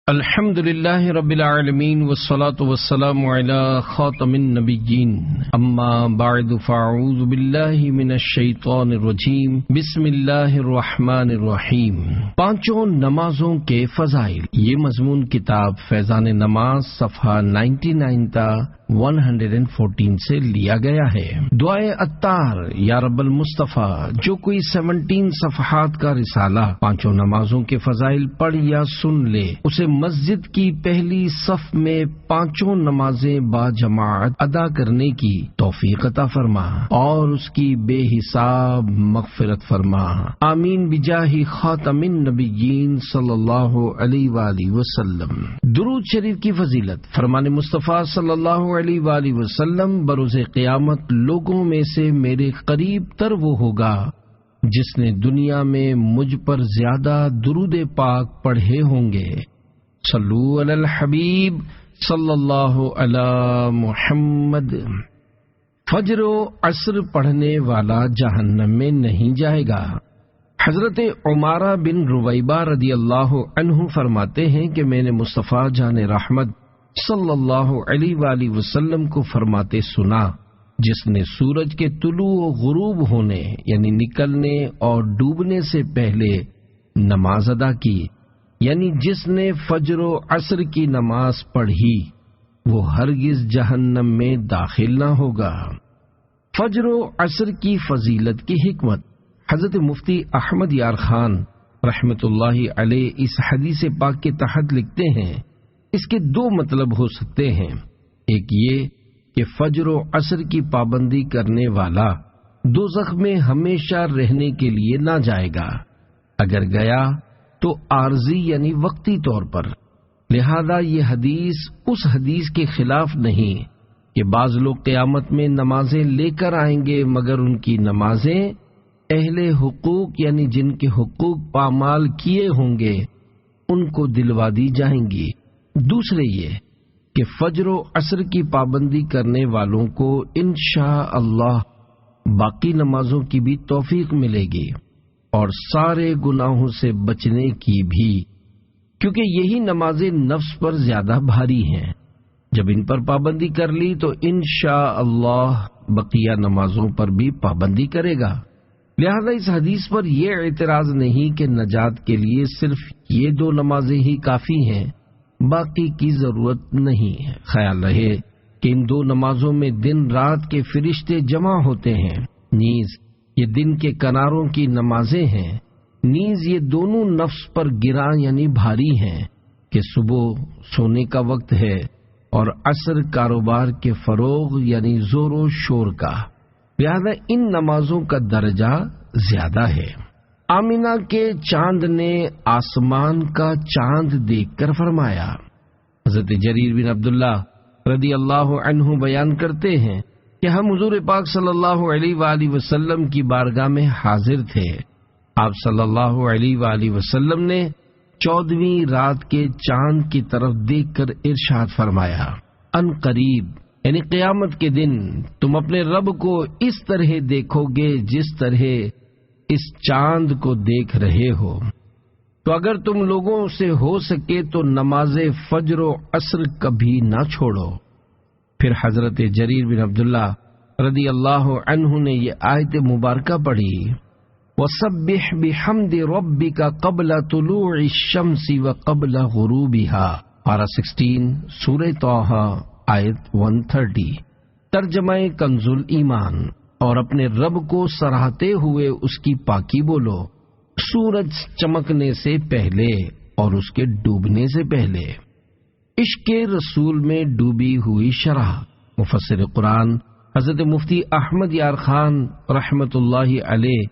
الحمد للہ رب العالمین والصلاة والسلام علی خاتم النبیین اما بعد فاعوذ باللہ من الشیطان الرجیم بسم اللہ الرحمن الرحیم۔ پانچوں نمازوں کے فضائل، یہ مضمون کتاب فیضان نماز صفحہ 99 تا 114 سے لیا گیا ہے۔ دعائے عطار یا رب المصطفیٰ، جو کوئی 17 صفحات کا رسالہ پانچوں نمازوں کے فضائل پڑھ یا سن لے، اسے مسجد کی پہلی صف میں پانچوں نمازیں با جماعت ادا کرنے کی توفیق عطا فرما اور اس کی بے حساب مغفرت فرما، آمین بجاہ خاتم النبیین صلی اللہ علیہ وآلہ وسلم۔ درود شریف کی فضیلت، فرمان مصطفیٰ صلی اللہ علیہ وآلہ وسلم، بروز قیامت لوگوں میں سے میرے قریب تر وہ ہوگا جس نے دنیا میں مجھ پر زیادہ درود پاک پڑھے ہوں گے۔ صلو علی الحبیب صلی اللہ علی محمد۔ فجر و عصر پڑھنے والا جہنم میں نہیں جائے گا۔ حضرت عمارہ بن رویبہ رضی اللہ عنہ فرماتے ہیں کہ میں نے مصطفیٰ جان رحمت صلی اللہ علیہ وآلہ وسلم کو فرماتے سنا، جس نے سورج کے طلوع و غروب ہونے یعنی نکلنے اور ڈوبنے سے پہلے نماز ادا کی، یعنی جس نے فجر و عصر کی نماز پڑھی وہ ہرگز جہنم میں داخل نہ ہوگا۔ فجر و عصر کی فضیلت کی حکمت، حضرت مفتی احمد یار خان رحمت اللہ علیہ اس حدیث پاک کے تحت لکھتے ہیں، اس کے دو مطلب ہو سکتے ہیں۔ ایک یہ کہ فجر و عصر کی پابندی کرنے والا دوزخ میں ہمیشہ رہنے کے لیے نہ جائے گا، اگر گیا تو عارضی یعنی وقتی طور پر۔ لہذا یہ حدیث اس حدیث کے خلاف نہیں کہ بعض لوگ قیامت میں نمازیں لے کر آئیں گے مگر ان کی نمازیں اہل حقوق یعنی جن کے حقوق پامال کیے ہوں گے ان کو دلوا دی جائیں گی۔ دوسرے یہ کہ فجر و عصر کی پابندی کرنے والوں کو انشاءاللہ باقی نمازوں کی بھی توفیق ملے گی اور سارے گناہوں سے بچنے کی بھی، کیونکہ یہی نمازیں نفس پر زیادہ بھاری ہیں۔ جب ان پر پابندی کر لی تو انشاءاللہ بقیہ نمازوں پر بھی پابندی کرے گا۔ لہذا اس حدیث پر یہ اعتراض نہیں کہ نجات کے لیے صرف یہ دو نمازیں ہی کافی ہیں، باقی کی ضرورت نہیں ہے۔ خیال رہے کہ ان دو نمازوں میں دن رات کے فرشتے جمع ہوتے ہیں، نیز یہ دن کے کناروں کی نمازیں ہیں، نیز یہ دونوں نفس پر گراں یعنی بھاری ہیں کہ صبح سونے کا وقت ہے اور عصر کاروبار کے فروغ یعنی زور و شور کا، لہذا ان نمازوں کا درجہ زیادہ ہے۔ آمینہ کے چاند نے آسمان کا چاند دیکھ کر فرمایا، حضرت جریر بن عبداللہ رضی اللہ عنہ بیان کرتے ہیں کہ ہم حضور پاک صلی اللہ علیہ وآلہ وسلم کی بارگاہ میں حاضر تھے۔ آپ صلی اللہ علیہ وآلہ وسلم نے 14ویں رات کے چاند کی طرف دیکھ کر ارشاد فرمایا، ان قریب یعنی قیامت کے دن تم اپنے رب کو اس طرح دیکھو گے جس طرح اس چاند کو دیکھ رہے ہو، تو اگر تم لوگوں سے ہو سکے تو نماز فجر و عصر کبھی نہ چھوڑو۔ پھر حضرت جریر بن عبداللہ رضی اللہ عنہ نے یہ آیت مبارکہ پڑھی، وَسَبِّحْ بِحَمْدِ رَبِّكَ قَبْلَ طُلُوعِ الشَّمْسِ وَقَبْلَ غُرُوبِهَا، پارہ 16 سورہ طٰہٰ آیت 130۔ ترجمہ کنز الایمان، اور اپنے رب کو سراہتے ہوئے اس کی پاکی بولو سورج چمکنے سے پہلے اور اس کے ڈوبنے سے پہلے۔ عشق رسول میں ڈوبی ہوئی شرح، مفسر قرآن حضرت مفتی احمد یار خان رحمت اللہ علیہ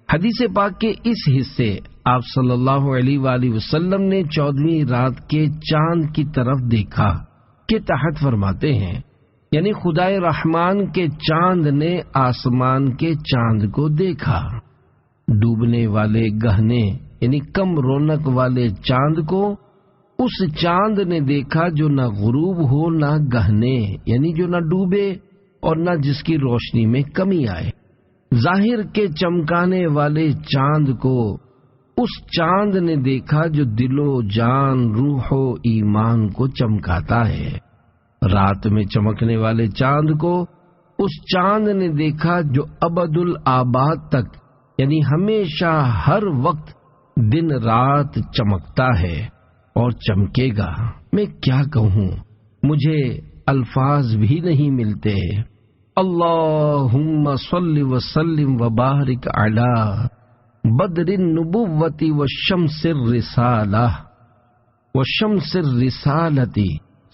حدیث پاک کے اس حصے آپ صلی اللہ علیہ وآلہ وسلم نے 14ویں رات کے چاند کی طرف دیکھا کے تحت فرماتے ہیں، یعنی خدائے رحمان کے چاند نے آسمان کے چاند کو دیکھا۔ ڈوبنے والے گہنے یعنی کم رونق والے چاند کو اس چاند نے دیکھا جو نہ غروب ہو نہ گہنے یعنی جو نہ ڈوبے اور نہ جس کی روشنی میں کمی آئے۔ ظاہر کے چمکانے والے چاند کو اس چاند نے دیکھا جو دل و جان روح و ایمان کو چمکاتا ہے۔ رات میں چمکنے والے چاند کو اس چاند نے دیکھا جو ابد الآباد تک یعنی ہمیشہ ہر وقت دن رات چمکتا ہے اور چمکے گا۔ میں کیا کہوں، مجھے الفاظ بھی نہیں ملتے۔ اللہم صل وسلم وبارک علی بدر النبوۃ والشمس الرسالہ والشمس الرسالۃ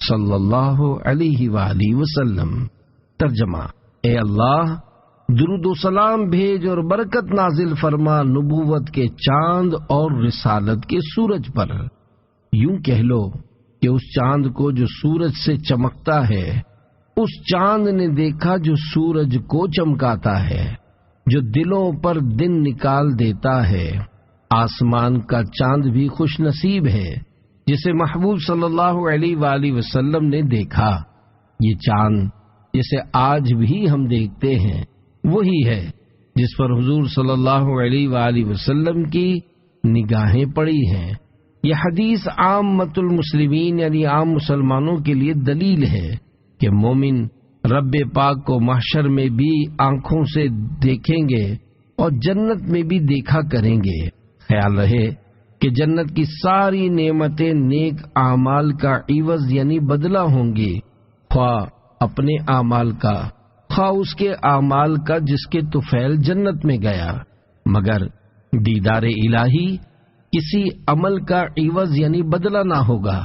صلی اللہ علیہ وآلہ وسلم۔ ترجمہ: اے اللہ، درود و سلام بھیج اور برکت نازل فرما نبوت کے چاند اور رسالت کے سورج پر۔ یوں کہہ لو کہ اس چاند کو جو سورج سے چمکتا ہے، اس چاند نے دیکھا جو سورج کو چمکاتا ہے، جو دلوں پر دن نکال دیتا ہے۔ آسمان کا چاند بھی خوش نصیب ہے جسے محبوب صلی اللہ علیہ وآلہ وسلم نے دیکھا۔ یہ چاند جسے آج بھی ہم دیکھتے ہیں وہی ہے جس پر حضور صلی اللہ علیہ وآلہ وسلم کی نگاہیں پڑی ہیں۔ یہ حدیث عامۃ المسلمین یعنی عام مسلمانوں کے لیے دلیل ہے کہ مومن رب پاک کو محشر میں بھی آنکھوں سے دیکھیں گے اور جنت میں بھی دیکھا کریں گے۔ خیال رہے کہ جنت کی ساری نعمتیں نیک اعمال کا عوض یعنی بدلہ ہوں گی، خواہ اپنے اعمال کا، خواہ اس کے اعمال کا جس کے طفیل جنت میں گیا، مگر دیدار الہی کسی عمل کا عوض یعنی بدلہ نہ ہوگا۔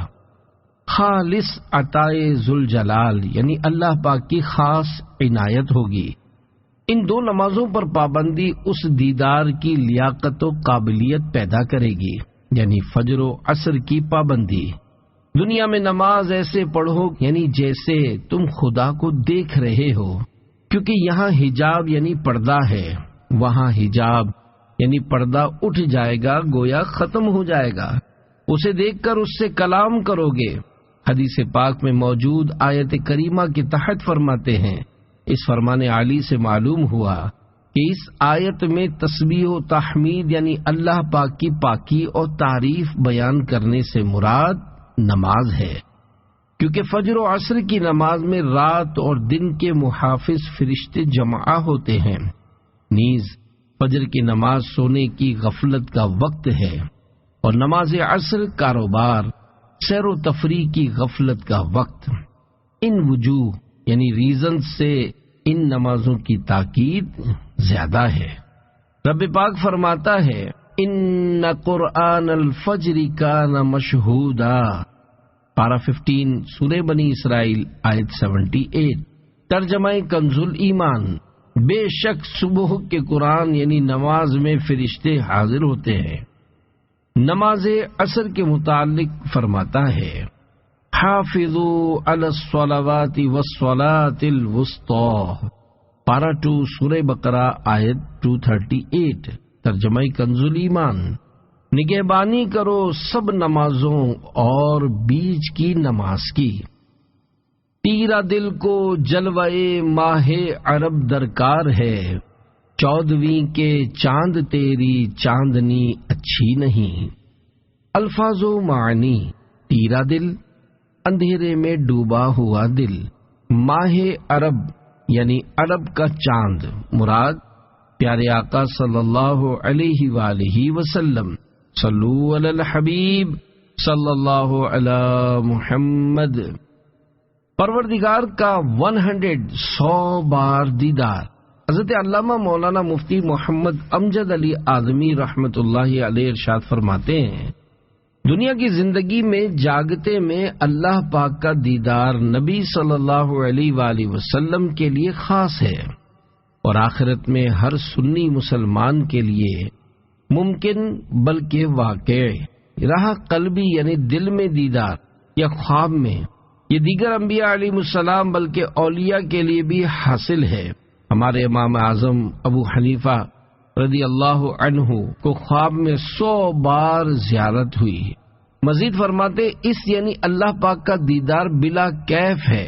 خالص عطائے ذوالجلال یعنی اللہ پاک کی خاص عنایت ہوگی۔ ان دو نمازوں پر پابندی اس دیدار کی لیاقت و قابلیت پیدا کرے گی، یعنی فجر و عصر کی پابندی۔ دنیا میں نماز ایسے پڑھو یعنی جیسے تم خدا کو دیکھ رہے ہو، کیونکہ یہاں حجاب یعنی پردہ ہے، وہاں حجاب یعنی پردہ اٹھ جائے گا، گویا ختم ہو جائے گا۔ اسے دیکھ کر اس سے کلام کرو گے۔ حدیث پاک میں موجود آیت کریمہ کے تحت فرماتے ہیں، اس فرمان عالی سے معلوم ہوا کہ اس آیت میں تسبیح و تحمید یعنی اللہ پاک کی پاکی اور تعریف بیان کرنے سے مراد نماز ہے، کیونکہ فجر و عصر کی نماز میں رات اور دن کے محافظ فرشتے جمع ہوتے ہیں۔ نیز فجر کی نماز سونے کی غفلت کا وقت ہے اور نماز عصر کاروبار، سیر و تفریح کی غفلت کا وقت۔ ان وجوہ یعنی ریزن سے ان نمازوں کی تاکید زیادہ ہے۔ رب پاک فرماتا ہے، ان قرآن الفجر کان مشہودا، پارہ 15 سورہ بنی اسرائیل آیت 78۔ ترجمہ کنز الایمان، بے شک صبح کے قرآن یعنی نماز میں فرشتے حاضر ہوتے ہیں۔ نماز عصر کے متعلق فرماتا ہے، حافظوا علی الصلوات والصلاۃ الوسطی، پارہ 2 سورہ بقرہ آیت 238۔ ترجمہ کنز الایمان، نگہبانی کرو سب نمازوں اور بیچ کی نماز کی۔ تیرا دل کو جلوے ماہ عرب درکار ہے، 14ویں کے چاند تیری چاندنی اچھی نہیں۔ الفاظ و معنی: تیرا دل، اندھیرے میں ڈوبا ہوا دل۔ ماہ عرب یعنی عرب کا چاند، مراد پیارے آقا صلی اللہ علیہ وآلہ وسلم۔ صلو علی الحبیب صلی اللہ علی محمد۔ پروردگار کا 100 بار دیدار۔ حضرت علامہ مولانا مفتی محمد امجد علی اعظمی رحمت اللہ علیہ ارشاد فرماتے ہیں، دنیا کی زندگی میں جاگتے میں اللہ پاک کا دیدار نبی صلی اللہ علیہ وآلہ وسلم کے لیے خاص ہے، اور آخرت میں ہر سنی مسلمان کے لیے ممکن بلکہ واقع رہا قلبی یعنی دل میں دیدار یا خواب میں، یہ دیگر انبیاء علیہ السلام بلکہ اولیاء کے لیے بھی حاصل ہے۔ ہمارے امام اعظم ابو حنیفہ رضی اللہ عنہ کو خواب میں 100 بار زیارت ہوئی۔ مزید فرماتے، اس یعنی اللہ پاک کا دیدار بلا کیف ہے،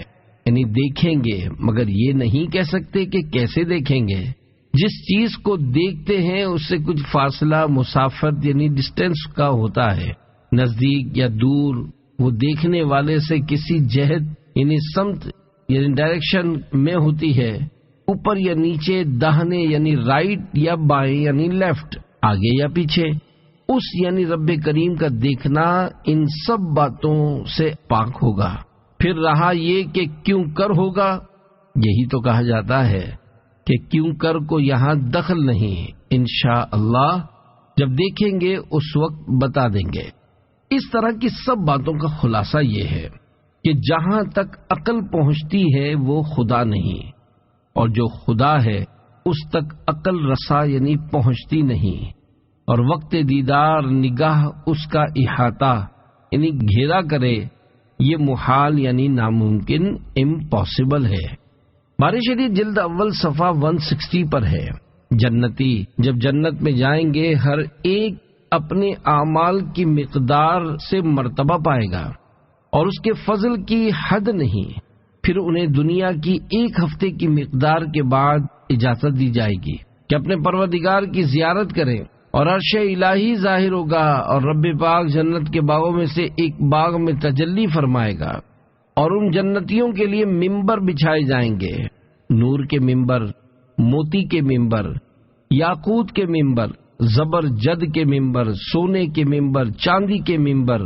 یعنی دیکھیں گے مگر یہ نہیں کہہ سکتے کہ کیسے دیکھیں گے۔ جس چیز کو دیکھتے ہیں اس سے کچھ فاصلہ، مسافت یعنی ڈسٹینس کا ہوتا ہے، نزدیک یا دور، وہ دیکھنے والے سے کسی جہت یعنی سمت یعنی ڈائریکشن میں ہوتی ہے، اوپر یا نیچے، داہنے یعنی رائٹ یا بائیں یعنی لیفٹ، آگے یا پیچھے۔ اس یعنی رب کریم کا دیکھنا ان سب باتوں سے پاک ہوگا۔ پھر رہا یہ کہ کیوں کر ہوگا، یہی تو کہا جاتا ہے کہ کیوں کر کو یہاں دخل نہیں، انشاءاللہ جب دیکھیں گے اس وقت بتا دیں گے۔ اس طرح کی سب باتوں کا خلاصہ یہ ہے کہ جہاں تک عقل پہنچتی ہے وہ خدا نہیں، اور جو خدا ہے اس تک عقل رسا یعنی پہنچتی نہیں، اور وقت دیدار نگاہ اس کا احاطہ یعنی گھیرا کرے، یہ محال یعنی ناممکن، امپاسبل ہے۔ باری شریف جلد اول صفحہ 160 پر ہے۔ جنتی جب جنت میں جائیں گے ہر ایک اپنے اعمال کی مقدار سے مرتبہ پائے گا، اور اس کے فضل کی حد نہیں۔ پھر انہیں دنیا کی ایک ہفتے کی مقدار کے بعد اجازت دی جائے گی کہ اپنے پروردگار کی زیارت کریں، اور عرش الہی ظاہر ہوگا، اور رب پاک جنت کے باغوں میں سے ایک باغ میں تجلی فرمائے گا، اور ان جنتیوں کے لیے ممبر بچھائے جائیں گے، نور کے ممبر، موتی کے ممبر، یاقوت کے ممبر، زبرجد کے ممبر، سونے کے ممبر، چاندی کے ممبر،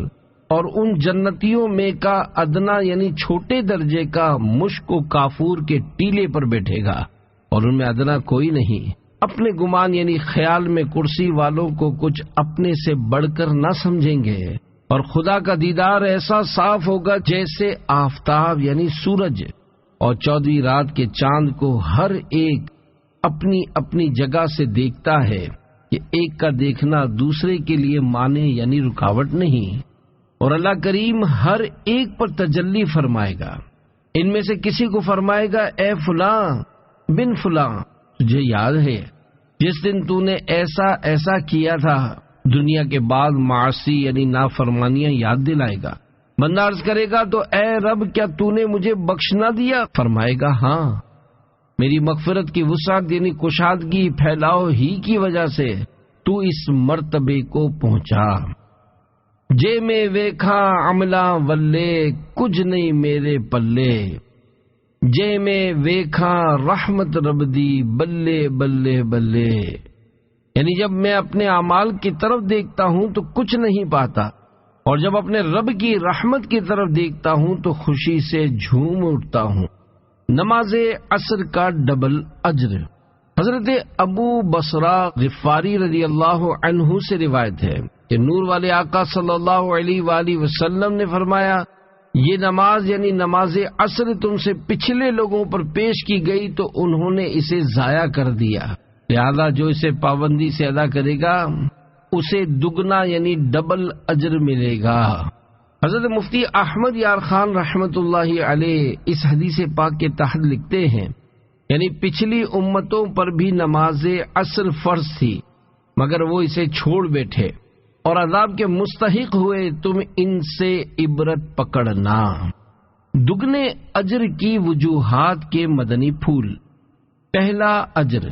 اور ان جنتیوں میں کا ادنا یعنی چھوٹے درجے کا مشک و کافور کے ٹیلے پر بیٹھے گا، اور ان میں ادنا کوئی نہیں۔ اپنے گمان یعنی خیال میں کرسی والوں کو کچھ اپنے سے بڑھ کر نہ سمجھیں گے، اور خدا کا دیدار ایسا صاف ہوگا جیسے آفتاب یعنی سورج اور 14ویں رات کے چاند کو ہر ایک اپنی اپنی جگہ سے دیکھتا ہے، کہ ایک کا دیکھنا دوسرے کے لیے معنی یعنی رکاوٹ نہیں، اور اللہ کریم ہر ایک پر تجلی فرمائے گا۔ ان میں سے کسی کو فرمائے گا، اے فلاں بن فلاں، تجھے یاد ہے جس دن تو نے ایسا ایسا کیا تھا؟ دنیا کے بعد معاصی یعنی نافرمانیاں یاد دلائے گا۔ بندہ عرض کرے گا، تو اے رب کیا تو نے مجھے بخش نہ دیا؟ فرمائے گا، ہاں، میری مغفرت کی وسعت یعنی کشادگی پھیلاؤ ہی کی وجہ سے تو اس مرتبے کو پہنچا۔ جے میں ویکھا عملہ ولے، کچھ نہیں میرے پلے، جے میں ویکھا رحمت رب دی، بلے بلے بلے، یعنی جب میں اپنے اعمال کی طرف دیکھتا ہوں تو کچھ نہیں پاتا، اور جب اپنے رب کی رحمت کی طرف دیکھتا ہوں تو خوشی سے جھوم اٹھتا ہوں۔ نماز عصر کا ڈبل اجر۔ حضرت ابو بصرہ غفاری رضی اللہ عنہ سے روایت ہے کہ نور والے آقا صلی اللہ علیہ وآلہ وسلم نے فرمایا، یہ نماز یعنی نماز عصر تم سے پچھلے لوگوں پر پیش کی گئی تو انہوں نے اسے ضائع کر دیا، لہذا جو اسے پابندی سے ادا کرے گا اسے دگنا یعنی ڈبل اجر ملے گا۔ حضرت مفتی احمد یار خان رحمت اللہ علیہ اس حدیث پاک کے تحت لکھتے ہیں، یعنی پچھلی امتوں پر بھی نماز عصر فرض تھی مگر وہ اسے چھوڑ بیٹھے اور عذاب کے مستحق ہوئے، تم ان سے عبرت پکڑنا۔ دگنے اجر کی وجوہات کے مدنی پھول۔ پہلا اجر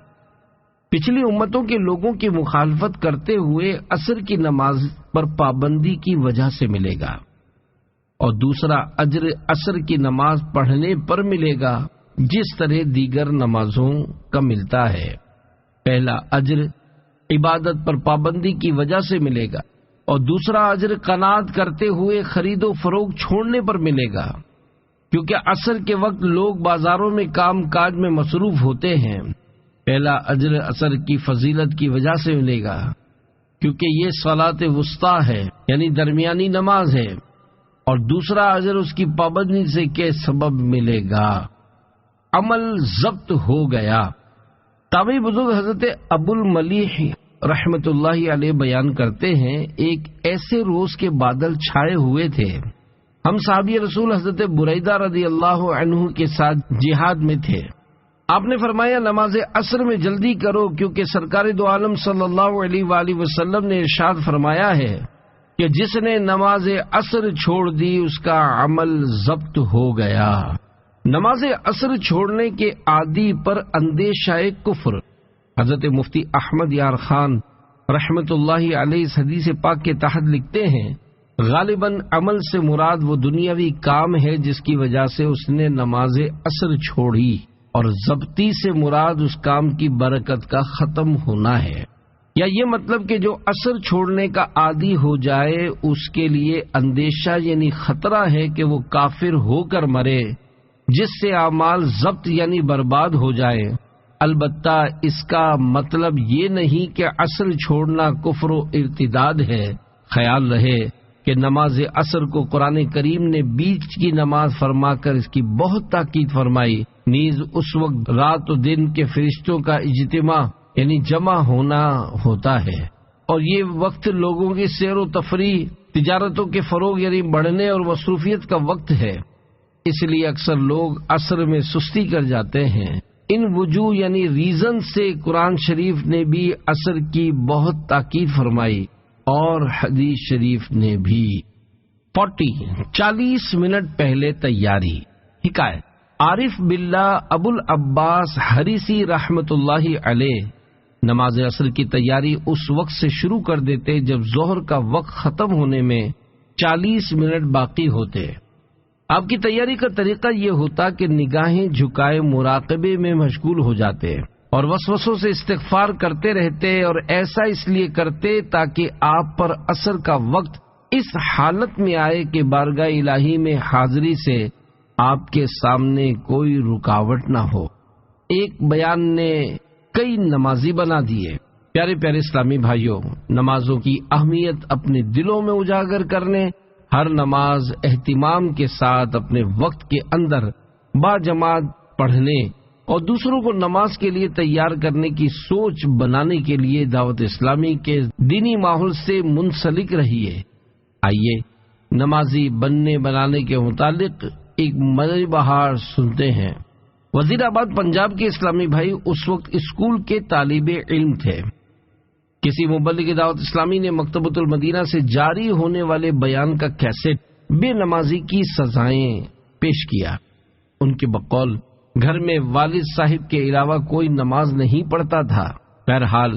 پچھلی امتوں کے لوگوں کی مخالفت کرتے ہوئے عصر کی نماز پر پابندی کی وجہ سے ملے گا، اور دوسرا اجر عصر کی نماز پڑھنے پر ملے گا جس طرح دیگر نمازوں کا ملتا ہے۔ پہلا اجر عبادت پر پابندی کی وجہ سے ملے گا، اور دوسرا اجر قناعت کرتے ہوئے خرید و فروخت چھوڑنے پر ملے گا، کیونکہ عصر کے وقت لوگ بازاروں میں کام کاج میں مصروف ہوتے ہیں۔ پہلا اجر عصر کی فضیلت کی وجہ سے ملے گا کیونکہ یہ صلاۃ وسطیٰ ہے یعنی درمیانی نماز ہے، اور دوسرا اجر اس کی پابندی سے کے سبب ملے گا۔ عمل ضبط ہو گیا۔ تابعی بزرگ حضرت ابو الملیح رحمت اللہ علیہ بیان کرتے ہیں، ایک ایسے روز کے بادل چھائے ہوئے تھے، ہم صحابی رسول حضرت بریدہ رضی اللہ عنہ کے ساتھ جہاد میں تھے۔ آپ نے فرمایا، نماز عصر میں جلدی کرو، کیونکہ سرکار دو عالم صلی اللہ علیہ وآلہ وسلم نے ارشاد فرمایا ہے کہ جس نے نماز عصر چھوڑ دی اس کا عمل ضبط ہو گیا۔ نماز عصر چھوڑنے کے عادی پر اندیشہ کفر حضرت مفتی احمد یار خان رحمت اللہ علیہ اس حدیث پاک کے تحت لکھتے ہیں، غالباً عمل سے مراد وہ دنیاوی کام ہے جس کی وجہ سے اس نے نماز عصر چھوڑی، اور ضبطی سے مراد اس کام کی برکت کا ختم ہونا ہے۔ یا یہ مطلب کہ جو عصر چھوڑنے کا عادی ہو جائے اس کے لیے اندیشہ یعنی خطرہ ہے کہ وہ کافر ہو کر مرے، جس سے اعمال ضبط یعنی برباد ہو جائے۔ البتہ اس کا مطلب یہ نہیں کہ عصر چھوڑنا کفر و ارتداد ہے۔ خیال رہے کہ نماز عصر کو قرآن کریم نے بیچ کی نماز فرما کر اس کی بہت تاکید فرمائی، نیز اس وقت رات و دن کے فرشتوں کا اجتماع یعنی جمع ہونا ہوتا ہے، اور یہ وقت لوگوں کی سیر و تفریح، تجارتوں کے فروغ یعنی بڑھنے اور مصروفیت کا وقت ہے۔ اس لیے اکثر لوگ عصر میں سستی کر جاتے ہیں۔ ان وجوہ یعنی ریزن سے قرآن شریف نے بھی عصر کی بہت تاکید فرمائی اور حدیث شریف نے بھی۔ 40 منٹ پہلے تیاری۔ حکایت، عارف باللہ ابو العباس حریسی رحمت اللہ علیہ نماز عصر کی تیاری اس وقت سے شروع کر دیتے جب ظہر کا وقت ختم ہونے میں 40 منٹ باقی ہوتے۔ آپ کی تیاری کا طریقہ یہ ہوتا کہ نگاہیں جھکائے مراقبے میں مشغول ہو جاتے اور وسوسوں سے استغفار کرتے رہتے، اور ایسا اس لیے کرتے تاکہ آپ پر عصر کا وقت اس حالت میں آئے کہ بارگاہ الہی میں حاضری سے آپ کے سامنے کوئی رکاوٹ نہ ہو۔ ایک بیان نے کئی نمازی بنا دیے۔ پیارے پیارے اسلامی بھائیوں، نمازوں کی اہمیت اپنے دلوں میں اجاگر کرنے، ہر نماز اہتمام کے ساتھ اپنے وقت کے اندر باجماعت پڑھنے اور دوسروں کو نماز کے لیے تیار کرنے کی سوچ بنانے کے لیے دعوت اسلامی کے دینی ماحول سے منسلک رہیے۔ آئیے نمازی بننے بنانے کے متعلق ایک مزے بہار سنتے ہیں۔ وزیر آباد پنجاب کے اسلامی بھائی اس وقت اسکول کے طالب علم تھے۔ کسی مبلغ دعوت اسلامی نے مکتبۃ المدینہ سے جاری ہونے والے بیان کا کیسٹ بے نمازی کی سزائیں پیش کیا۔ ان کے بقول گھر میں والد صاحب کے علاوہ کوئی نماز نہیں پڑھتا تھا۔ بہرحال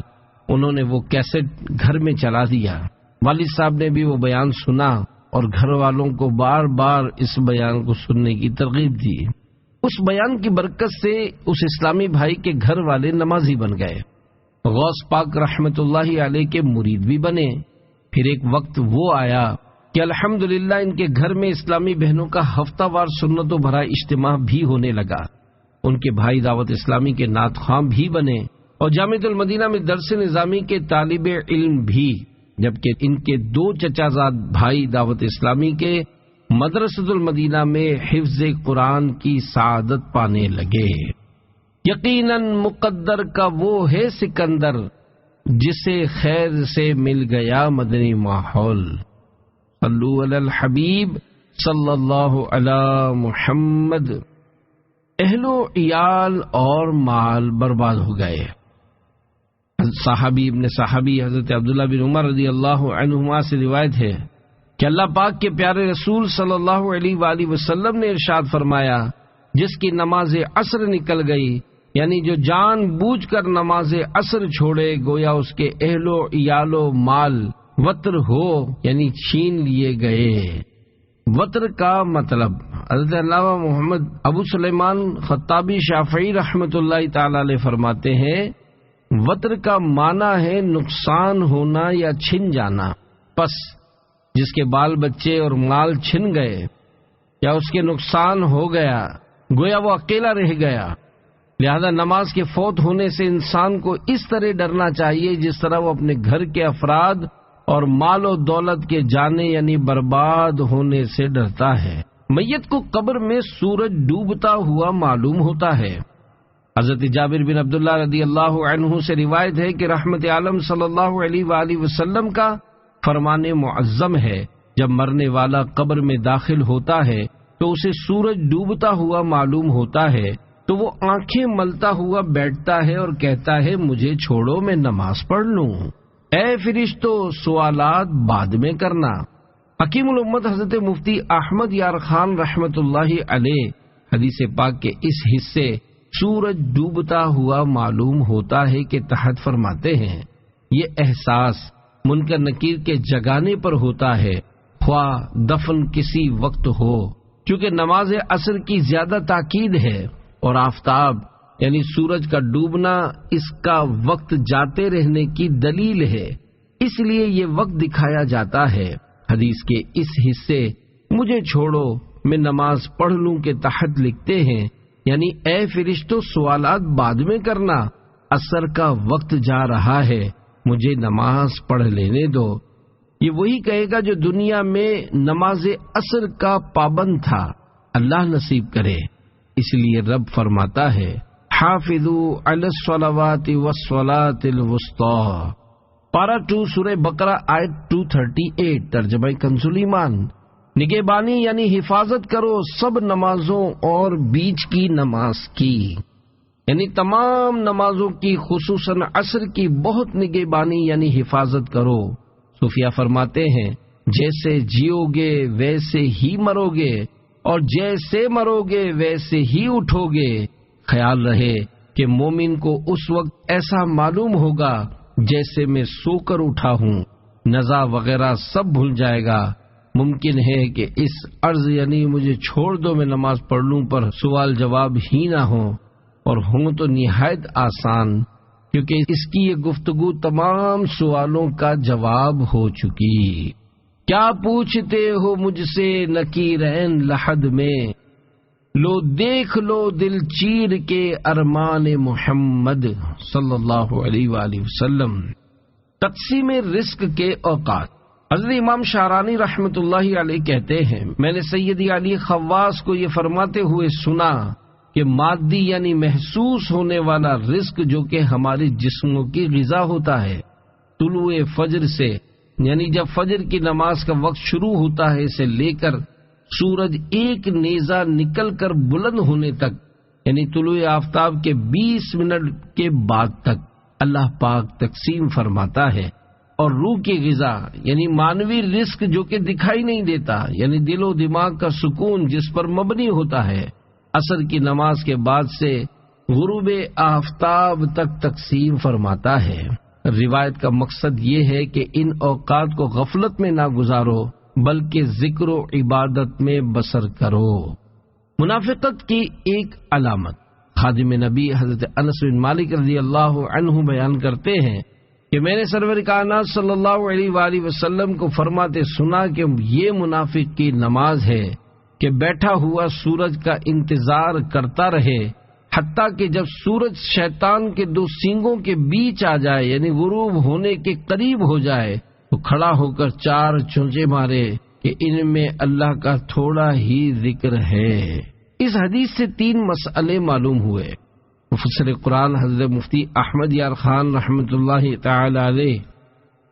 انہوں نے وہ کیسٹ گھر میں چلا دیا۔ والد صاحب نے بھی وہ بیان سنا اور گھر والوں کو بار بار اس بیان کو سننے کی ترغیب دی۔ اس بیان کی برکت سے اس اسلامی بھائی کے گھر والے نمازی بن گئے، غوث پاک رحمت اللہ علیہ کے مرید بھی بنے۔ پھر ایک وقت وہ آیا کہ الحمدللہ ان کے گھر میں اسلامی بہنوں کا ہفتہ وار سنتوں بھرا اجتماع بھی ہونے لگا۔ ان کے بھائی دعوت اسلامی کے نعت خواں بھی بنے اور جامعۃ المدینہ میں درس نظامی کے طالب علم بھی، جبکہ ان کے 2 چچا زاد بھائی دعوت اسلامی کے مدرسۃ المدینہ میں حفظ قرآن کی سعادت پانے لگے۔ یقیناً مقدر کا وہ ہے سکندر جسے خیر سے مل گیا مدنی ماحول۔ صلو علی الحبیب صلی اللہ علی محمد۔ اہل و عیال اور مال برباد ہو گئے۔ صحابی ابن صحابی حضرت عبداللہ بن عمر رضی اللہ عنہما سے روایت ہے کہ اللہ پاک کے پیارے رسول صلی اللہ علیہ وآلہ وسلم نے ارشاد فرمایا، جس کی نماز عصر نکل گئی، یعنی جو جان بوجھ کر نماز عصر چھوڑے، گویا اس کے اہل و عیال و مال وطر ہو یعنی چھین لیے گئے۔ وطر کا مطلب حضرت علامہ محمد ابو سلیمان خطابی شافعی رحمت اللہ تعالی علیہ فرماتے ہیں، وطر کا معنی ہے نقصان ہونا یا چھن جانا۔ پس جس کے بال بچے اور مال چھن گئے یا اس کے نقصان ہو گیا، گویا وہ اکیلا رہ گیا۔ لہذا نماز کے فوت ہونے سے انسان کو اس طرح ڈرنا چاہیے جس طرح وہ اپنے گھر کے افراد اور مال و دولت کے جانے یعنی برباد ہونے سے ڈرتا ہے۔ میت کو قبر میں سورج ڈوبتا ہوا معلوم ہوتا ہے۔ حضرت جابر بن عبداللہ رضی اللہ عنہ سے روایت ہے کہ رحمت عالم صلی اللہ علیہ وآلہ وسلم کا فرمان معظم ہے، جب مرنے والا قبر میں داخل ہوتا ہے تو اسے سورج ڈوبتا ہوا معلوم ہوتا ہے، تو وہ آنکھیں ملتا ہوا بیٹھتا ہے اور کہتا ہے، مجھے چھوڑو میں نماز پڑھ لوں۔ اے فرشتو، سوالات بعد میں کرنا۔ حکیم الامت حضرت مفتی احمد یار خان رحمت اللہ علیہ حدیث پاک کے اس حصے سورج ڈوبتا ہوا معلوم ہوتا ہے کہ تحت فرماتے ہیں یہ احساس منکر نکیر کے جگانے پر ہوتا ہے، خواہ دفن کسی وقت ہو، چونکہ نماز عصر کی زیادہ تاکید ہے اور آفتاب یعنی سورج کا ڈوبنا اس کا وقت جاتے رہنے کی دلیل ہے، اس لیے یہ وقت دکھایا جاتا ہے۔ حدیث کے اس حصے مجھے چھوڑو میں نماز پڑھ لوں کے تحت لکھتے ہیں، یعنی اے فرشتوں سوالات بعد میں کرنا، عصر کا وقت جا رہا ہے، مجھے نماز پڑھ لینے دو۔ یہ وہی کہے گا جو دنیا میں نماز عصر کا پابند تھا، اللہ نصیب کرے۔ اس لیے رب فرماتا ہے حافظوا علی الصلوات والصلاۃ الوسطی، پارہ 2 سورہ بقرہ آیت 238، ترجمہ کنز ایمان۔ نگہبانی یعنی حفاظت کرو سب نمازوں اور بیچ کی نماز کی، یعنی تمام نمازوں کی، خصوصاً عصر کی بہت نگہبانی یعنی حفاظت کرو۔ صوفیہ فرماتے ہیں جیسے جیو گے ویسے ہی مرو گے اور جیسے مرو گے ویسے ہی اٹھو گے۔ خیال رہے کہ مومن کو اس وقت ایسا معلوم ہوگا جیسے میں سو کر اٹھا ہوں، نزا وغیرہ سب بھول جائے گا۔ ممکن ہے کہ اس عرض یعنی مجھے چھوڑ دو میں نماز پڑھ لوں پر سوال جواب ہی نہ ہو، اور ہوں تو نہایت آسان، کیونکہ اس کی یہ گفتگو تمام سوالوں کا جواب ہو چکی۔ کیا پوچھتے ہو مجھ سے نکیرین لحد میں، لو دیکھ لو دل چیر کے ارمان محمد صلی اللہ علیہ وآلہ وسلم۔ تقسیم رزق کے اوقات۔ حضرت امام شعرانی رحمۃ اللہ علیہ کہتے ہیں میں نے سیدی علی خواص کو یہ فرماتے ہوئے سنا کہ مادی یعنی محسوس ہونے والا رزق جو کہ ہمارے جسموں کی غذا ہوتا ہے، طلوع فجر سے یعنی جب فجر کی نماز کا وقت شروع ہوتا ہے سے لے کر سورج ایک نیزہ نکل کر بلند ہونے تک، یعنی طلوع آفتاب کے 20 منٹ کے بعد تک اللہ پاک تقسیم فرماتا ہے۔ اور روح کی غذا یعنی مانوی رزق جو کہ دکھائی نہیں دیتا، یعنی دل و دماغ کا سکون جس پر مبنی ہوتا ہے، عصر کی نماز کے بعد سے غروب آفتاب تک تقسیم فرماتا ہے۔ روایت کا مقصد یہ ہے کہ ان اوقات کو غفلت میں نہ گزارو بلکہ ذکر و عبادت میں بسر کرو۔ منافقت کی ایک علامت۔ خادم نبی حضرت انس بن مالک رضی اللہ عنہ بیان کرتے ہیں کہ میں نے سرور کائنات صلی اللہ علیہ وآلہ وسلم کو فرماتے سنا کہ یہ منافق کی نماز ہے کہ بیٹھا ہوا سورج کا انتظار کرتا رہے حتیٰ کہ جب سورج شیطان کے 2 سینگوں کے بیچ آ جائے یعنی غروب ہونے کے قریب ہو جائے تو کھڑا ہو کر 4 چونچے مارے کہ ان میں اللہ کا تھوڑا ہی ذکر ہے۔ اس حدیث سے 3 مسئلے معلوم ہوئے۔ مفسر قرآن حضرت مفتی احمد یار خان رحمۃ اللہ تعالی علیہ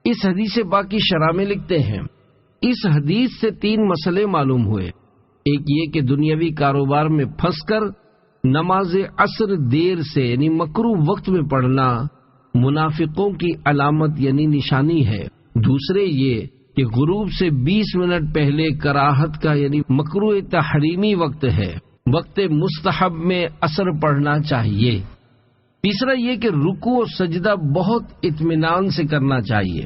اس حدیث باقی شرح میں لکھتے ہیں اس حدیث سے 3 مسئلے معلوم ہوئے۔ ایک یہ کہ دنیاوی کاروبار میں پھنس کر نماز عصر دیر سے یعنی مکروہ وقت میں پڑھنا منافقوں کی علامت یعنی نشانی ہے۔ دوسرے یہ کہ غروب سے 20 منٹ پہلے کراہت کا یعنی مکروہ تحریمی وقت ہے، وقت مستحب میں عصر پڑھنا چاہیے۔ تیسرا یہ کہ رکوع و سجدہ بہت اطمینان سے کرنا چاہیے۔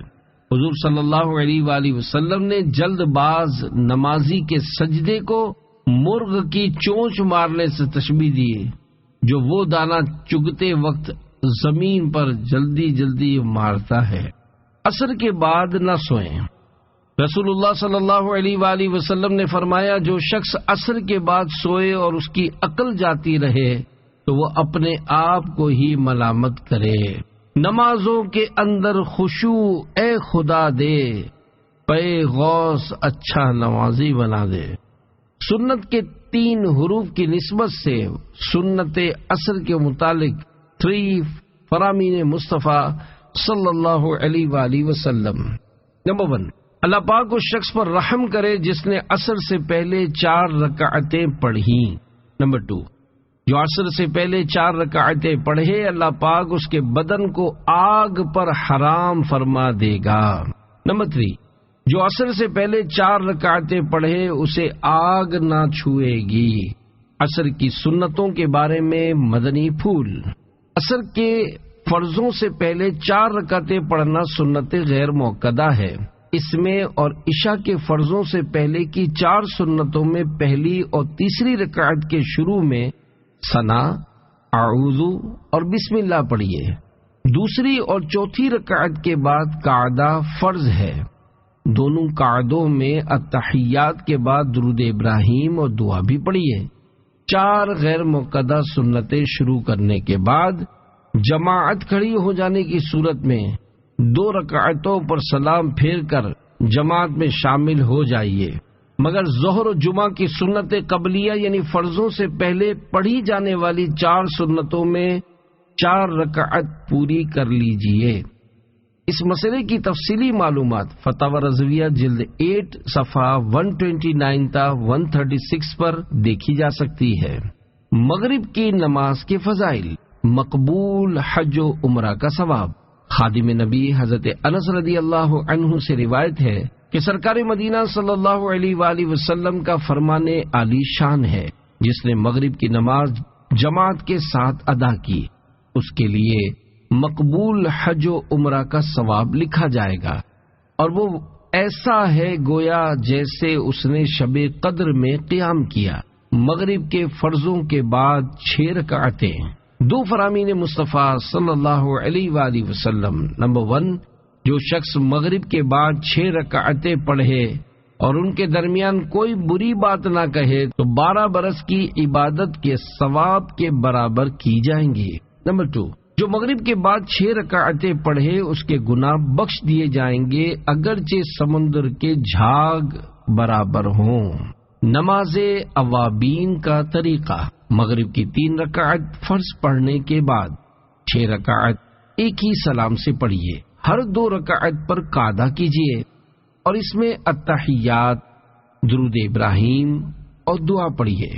حضور صلی اللہ علیہ وآلہ وسلم نے جلد باز نمازی کے سجدے کو مرغ کی چونچ مارنے سے تشبیہ دی، جو وہ دانہ چگتے وقت زمین پر جلدی جلدی مارتا ہے۔ عصر کے بعد نہ سوئیں۔ رسول اللہ صلی اللہ علیہ وآلہ وسلم نے فرمایا جو شخص عصر کے بعد سوئے اور اس کی عقل جاتی رہے تو وہ اپنے آپ کو ہی ملامت کرے۔ نمازوں کے اندر خشوع اے خدا دے، پے غوث اچھا نمازی بنا دے۔ سنت کے 3 حروف کی نسبت سے سنت عصر کے متعلق 3 فرامین مصطفیٰ صلی اللہ علیہ وآلہ وسلم۔ نمبر 1، اللہ پاک اس شخص پر رحم کرے جس نے عصر سے پہلے 4 رکعتیں پڑھیں۔ نمبر 2، جو عصر سے پہلے 4 رکعتیں پڑھے اللہ پاک اس کے بدن کو آگ پر حرام فرما دے گا۔ نمبر 3، جو عصر سے پہلے 4 رکعتیں پڑھے اسے آگ نہ چھوئے گی۔ عصر کی سنتوں کے بارے میں مدنی پھول۔ عصر کے فرضوں سے پہلے 4 رکعتیں پڑھنا سنت غیر مؤکدہ ہے۔ اس میں اور عشاء کے فرضوں سے پہلے کی 4 سنتوں میں پہلی اور تیسری رکعت کے شروع میں ثنا، اعوذ اور بسم اللہ پڑھیے۔ دوسری اور چوتھی رکعت کے بعد قعدہ فرض ہے۔ دونوں قعدوں میں التحیات کے بعد درود ابراہیم اور دعا بھی پڑھیے۔ 4 غیر مؤکدہ سنتیں شروع کرنے کے بعد جماعت کھڑی ہو جانے کی صورت میں 2 رکعتوں پر سلام پھیر کر جماعت میں شامل ہو جائیے، مگر ظہر و جمعہ کی سنت قبلیہ یعنی فرضوں سے پہلے پڑھی جانے والی 4 سنتوں میں 4 رکعت پوری کر لیجئے۔ اس مسئلے کی تفصیلی معلومات فتاوی رضویہ جلد 8 صفحہ 129 تا 136 پر دیکھی جا سکتی ہے۔ مغرب کی نماز کے فضائل، مقبول حج و عمرہ کا ثواب۔ خادم نبی حضرت انس رضی اللہ عنہ سے روایت ہے کہ سرکار مدینہ صلی اللہ علیہ وآلہ وسلم کا فرمان عالی شان ہے، جس نے مغرب کی نماز جماعت کے ساتھ ادا کی، اس کے لیے مقبول حج و عمرہ کا ثواب لکھا جائے گا، اور وہ ایسا ہے گویا جیسے اس نے شب قدر میں قیام کیا۔ مغرب کے فرضوں کے بعد 6 رکعتیں۔ 2 فرامین مصطفیٰ صلی اللہ علیہ وآلہ وسلم۔ نمبر 1، جو شخص مغرب کے بعد 6 رکعتیں پڑھے اور ان کے درمیان کوئی بری بات نہ کہے تو 12 برس کی عبادت کے ثواب کے برابر کی جائیں گی۔ نمبر 2، جو مغرب کے بعد 6 رکعتیں پڑھے اس کے گناہ بخش دیے جائیں گے اگرچہ سمندر کے جھاگ برابر ہوں۔ نماز اوابین کا طریقہ، مغرب کی 3 رکعت فرض پڑھنے کے بعد 6 رکعت ایک ہی سلام سے پڑھیے، ہر 2 رکعت پر قعدہ کیجیے اور اس میں التحیات، درود ابراہیم اور دعا پڑھیے۔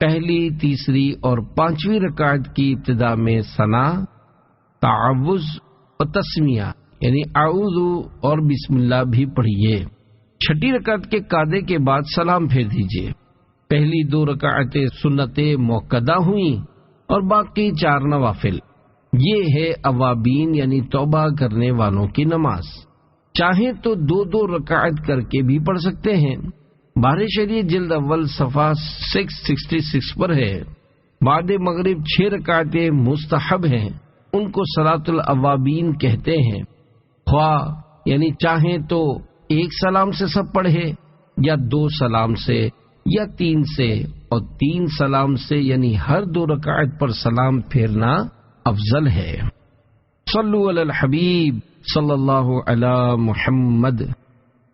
پہلی، تیسری اور 5ویں رکعت کی ابتدا میں ثنا، تعوذ اور تسمیہ یعنی اعوذ اور بسم اللہ بھی پڑھیے۔ 6ٹھی رکعت کے قعدے کے بعد سلام پھیر دیجیے۔ پہلی 2 رکعتیں سنت مؤکدہ ہوئیں اور باقی 4 نوافل۔ یہ ہے اوابین یعنی توبہ کرنے والوں کی نماز۔ چاہیں تو 2 رکعت کر کے بھی پڑھ سکتے ہیں۔ بارِ شریعت جلد اول صفحہ 666 پر ہے۔ بعد مغرب 6 رکعتیں مستحب ہیں، ان کو صلاۃ الاوابین کہتے ہیں۔ خواہ یعنی چاہیں تو 1 سلام سے سب پڑھے یا 2 سلام سے یا 3 سے اور 3 سلام سے، یعنی ہر 2 رکعت پر سلام پھیرنا افضل ہے۔ صلو علی الحبیب صلی اللہ علی محمد۔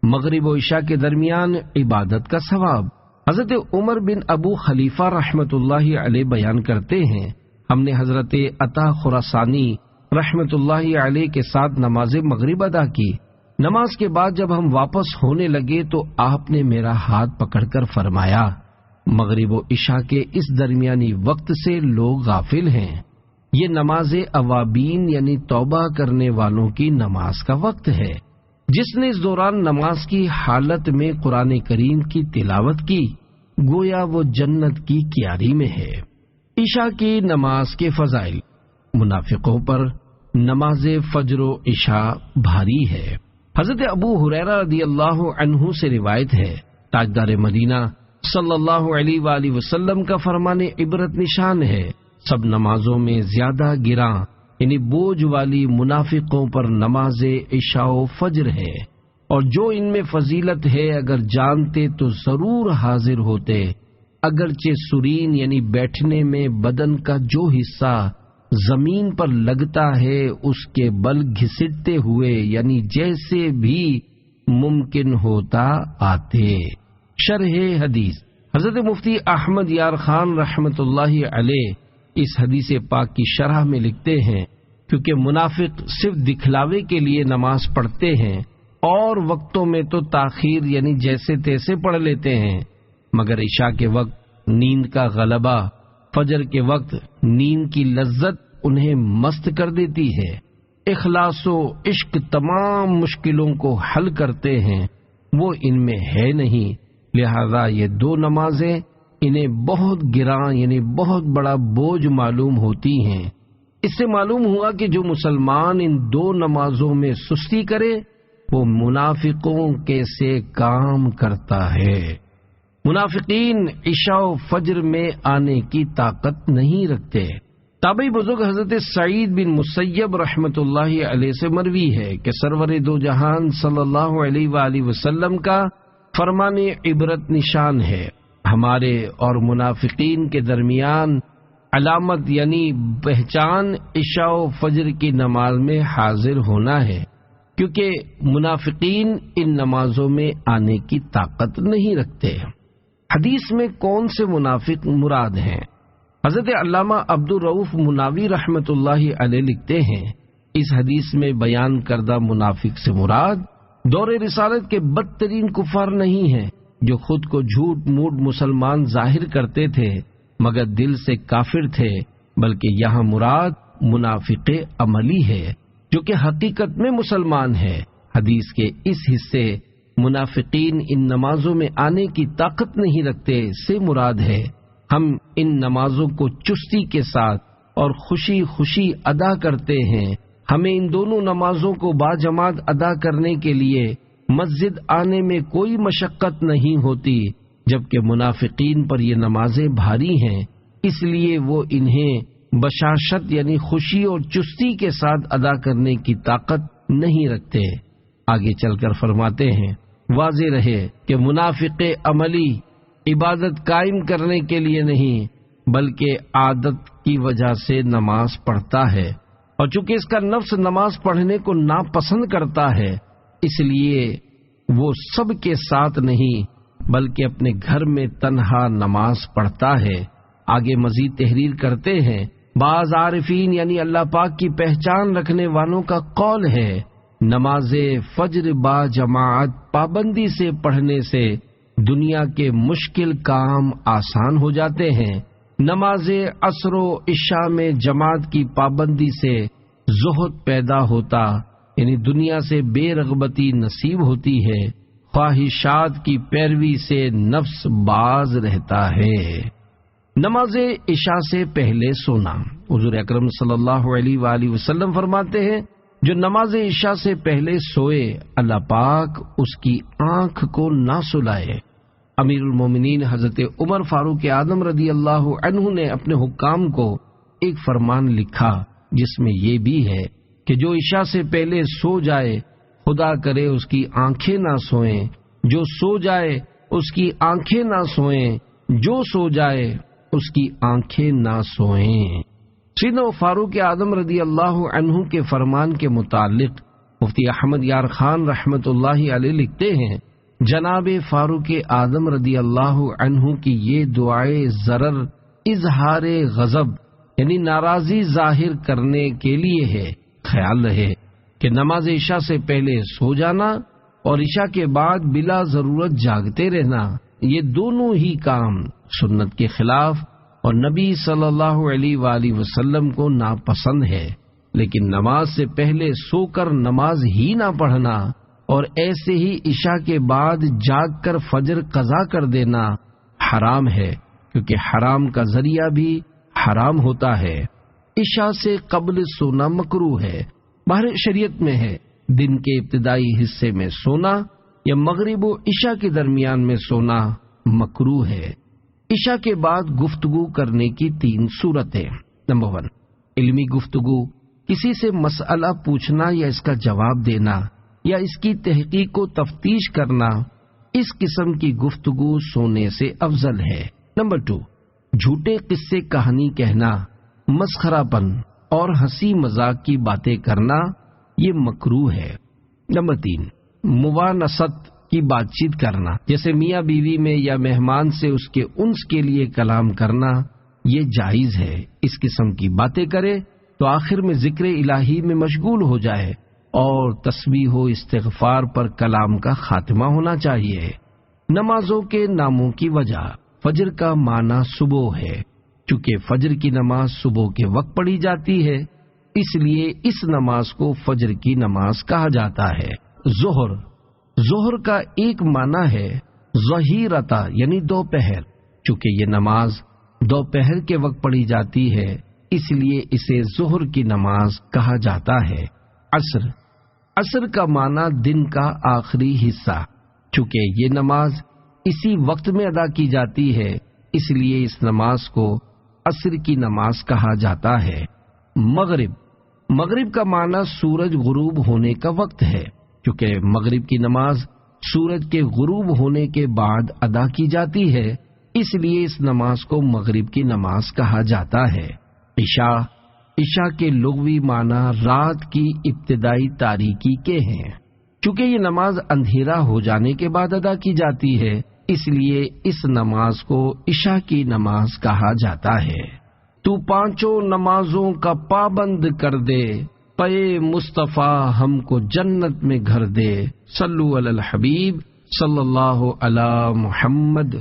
مغرب و عشاء کے درمیان عبادت کا ثواب۔ حضرت عمر بن ابو خلیفہ رحمت اللہ علیہ بیان کرتے ہیں، ہم نے حضرت عطا خراسانی رحمت اللہ علیہ کے ساتھ نماز مغرب ادا کی۔ نماز کے بعد جب ہم واپس ہونے لگے تو آپ نے میرا ہاتھ پکڑ کر فرمایا، مغرب و عشاء کے اس درمیانی وقت سے لوگ غافل ہیں، یہ نماز اوابین یعنی توبہ کرنے والوں کی نماز کا وقت ہے۔ جس نے اس دوران نماز کی حالت میں قرآن کریم کی تلاوت کی گویا وہ جنت کی کیاری میں ہے۔ عشاء کی نماز کے فضائل۔ منافقوں پر نماز فجر و عشاء بھاری ہے۔ حضرت ابو ہریرہ رضی اللہ عنہ سے روایت ہے، تاجدار مدینہ صلی اللہ علیہ وآلہ وسلم کا فرمان عبرت نشان ہے، سب نمازوں میں زیادہ گراں یعنی بوجھ والی منافقوں پر نماز عشاء و فجر ہے، اور جو ان میں فضیلت ہے اگر جانتے تو ضرور حاضر ہوتے، اگرچہ سرین یعنی بیٹھنے میں بدن کا جو حصہ زمین پر لگتا ہے اس کے بل گھسٹتے ہوئے یعنی جیسے بھی ممکن ہوتا آتے۔ شرح حدیث۔ حضرت مفتی احمد یار خان رحمت اللہ علیہ اس حدیث پاک کی شرح میں لکھتے ہیں، کیونکہ منافق صرف دکھلاوے کے لیے نماز پڑھتے ہیں اور وقتوں میں تو تاخیر یعنی جیسے تیسے پڑھ لیتے ہیں، مگر عشاء کے وقت نیند کا غلبہ، فجر کے وقت نیند کی لذت انہیں مست کر دیتی ہے۔ اخلاص و عشق تمام مشکلوں کو حل کرتے ہیں، وہ ان میں ہے نہیں، لہذا یہ 2 نمازیں انہیں بہت گراں یعنی بہت بڑا بوجھ معلوم ہوتی ہیں۔ اس سے معلوم ہوا کہ جو مسلمان ان دو نمازوں میں سستی کرے وہ منافقوں کے سے کام کرتا ہے۔ منافقین عشاء و فجر میں آنے کی طاقت نہیں رکھتے۔ تابعی بزرگ حضرت سعید بن مسیب رحمۃ اللہ علیہ سے مروی ہے کہ سرور دو جہان صلی اللہ علیہ وآلہ وسلم کا فرمان عبرت نشان ہے، ہمارے اور منافقین کے درمیان علامت یعنی پہچان عشاء و فجر کی نماز میں حاضر ہونا ہے، کیونکہ منافقین ان نمازوں میں آنے کی طاقت نہیں رکھتے۔ حدیث میں کون سے منافق مراد ہیں؟ حضرت علامہ عبد الرؤف مناوی رحمۃ اللہ علیہ لکھتے ہیں، اس حدیث میں بیان کردہ منافق سے مراد دور رسالت کے بدترین کفار نہیں ہیں جو خود کو جھوٹ موٹ مسلمان ظاہر کرتے تھے مگر دل سے کافر تھے، بلکہ یہاں مراد منافق عملی ہے جو کہ حقیقت میں مسلمان ہے۔ حدیث کے اس حصے منافقین ان نمازوں میں آنے کی طاقت نہیں رکھتے سے مراد ہے ہم ان نمازوں کو چستی کے ساتھ اور خوشی خوشی ادا کرتے ہیں۔ ہمیں ان دونوں نمازوں کو باجماعت ادا کرنے کے لیے مسجد آنے میں کوئی مشقت نہیں ہوتی، جبکہ منافقین پر یہ نمازیں بھاری ہیں، اس لیے وہ انہیں بشاشت یعنی خوشی اور چستی کے ساتھ ادا کرنے کی طاقت نہیں رکھتے۔ آگے چل کر فرماتے ہیں، واضح رہے کہ منافق عملی عبادت قائم کرنے کے لیے نہیں بلکہ عادت کی وجہ سے نماز پڑھتا ہے، اور چونکہ اس کا نفس نماز پڑھنے کو ناپسند کرتا ہے اس لیے وہ سب کے ساتھ نہیں بلکہ اپنے گھر میں تنہا نماز پڑھتا ہے۔ آگے مزید تحریر کرتے ہیں، بعض عارفین یعنی اللہ پاک کی پہچان رکھنے والوں کا قول ہے، نماز فجر با جماعت پابندی سے پڑھنے سے دنیا کے مشکل کام آسان ہو جاتے ہیں۔ نماز عصر و عشاء میں جماعت کی پابندی سے زہد پیدا ہوتا یعنی دنیا سے بے رغبتی نصیب ہوتی ہے، خواہشات کی پیروی سے نفس باز رہتا ہے۔ نماز عشاء سے پہلے سونا، حضور اکرم صلی اللہ علیہ وآلہ وسلم فرماتے ہیں، جو نماز عشاء سے پہلے سوئے اللہ پاک اس کی آنکھ کو نہ سلائے۔ امیر المومنین حضرت عمر فاروق اعظم رضی اللہ عنہ نے اپنے حکام کو ایک فرمان لکھا جس میں یہ بھی ہے کہ جو عشاء سے پہلے سو جائے خدا کرے اس کی آنکھیں نہ سوئیں، جو سو جائے اس کی آنکھیں نہ سوئیں، جو سو جائے اس کی آنکھیں نہ سوئیں۔ سیدنا فاروق اعظم رضی اللہ عنہ کے فرمان کے متعلق مفتی احمد یار خان رحمت اللہ علیہ لکھتے ہیں، جناب فاروق اعظم رضی اللہ عنہ کی یہ دعائے ضرر اظہار غضب یعنی ناراضی ظاہر کرنے کے لیے ہے۔ خیال رہے کہ نماز عشاء سے پہلے سو جانا اور عشاء کے بعد بلا ضرورت جاگتے رہنا، یہ دونوں ہی کام سنت کے خلاف اور نبی صلی اللہ علیہ وآلہ وسلم کو ناپسند ہے، لیکن نماز سے پہلے سو کر نماز ہی نہ پڑھنا اور ایسے ہی عشاء کے بعد جاگ کر فجر قضا کر دینا حرام ہے، کیونکہ حرام کا ذریعہ بھی حرام ہوتا ہے۔ عشاء سے قبل سونا مکروہ ہے، باہر شریعت میں ہے۔ دن کے ابتدائی حصے میں سونا یا مغرب و عشاء کے درمیان میں سونا مکروہ ہے۔ عشاء کے بعد گفتگو کرنے کی 3 صورتیں۔ نمبر 1، علمی گفتگو، کسی سے مسئلہ پوچھنا یا اس کا جواب دینا یا اس کی تحقیق و تفتیش کرنا، اس قسم کی گفتگو سونے سے افضل ہے۔ نمبر 2، جھوٹے قصے کہانی کہنا، مسخرہ پن اور ہنسی مذاق کی باتیں کرنا، یہ مکروہ ہے۔ نمبر 3، موانست کی بات چیت کرنا، جیسے میاں بیوی میں یا مہمان سے اس کے انس کے لیے کلام کرنا، یہ جائز ہے۔ اس قسم کی باتیں کرے تو آخر میں ذکر الہی میں مشغول ہو جائے اور تسبیح و استغفار پر کلام کا خاتمہ ہونا چاہیے۔ نمازوں کے ناموں کی وجہ، فجر کا معنی صبح ہے، چونکہ فجر کی نماز صبح کے وقت پڑھی جاتی ہے، اس لیے اس نماز کو فجر کی نماز کہا جاتا ہے۔ ظہر کا ایک معنی ہے ظہیرتا یعنی دوپہر، چونکہ یہ نماز دوپہر کے وقت پڑھی جاتی ہے اس لیے اسے ظہر کی نماز کہا جاتا ہے۔ عصر کا معنی دن کا آخری حصہ، چونکہ یہ نماز اسی وقت میں ادا کی جاتی ہے اس لیے اس نماز کو عصر کی نماز کہا جاتا ہے۔ مغرب کا معنی سورج غروب ہونے کا وقت ہے، کیونکہ مغرب کی نماز سورج کے غروب ہونے کے بعد ادا کی جاتی ہے اس لیے اس نماز کو مغرب کی نماز کہا جاتا ہے۔ عشاء کے لغوی معنی رات کی ابتدائی تاریکی کے ہیں، چونکہ یہ نماز اندھیرا ہو جانے کے بعد ادا کی جاتی ہے اس لیے اس نماز کو عشاء کی نماز کہا جاتا ہے۔ تو پانچوں نمازوں کا پابند کر دے، پے مصطفیٰ ہم کو جنت میں گھر دے، صلو علی الحبیب صلی اللہ علی محمد۔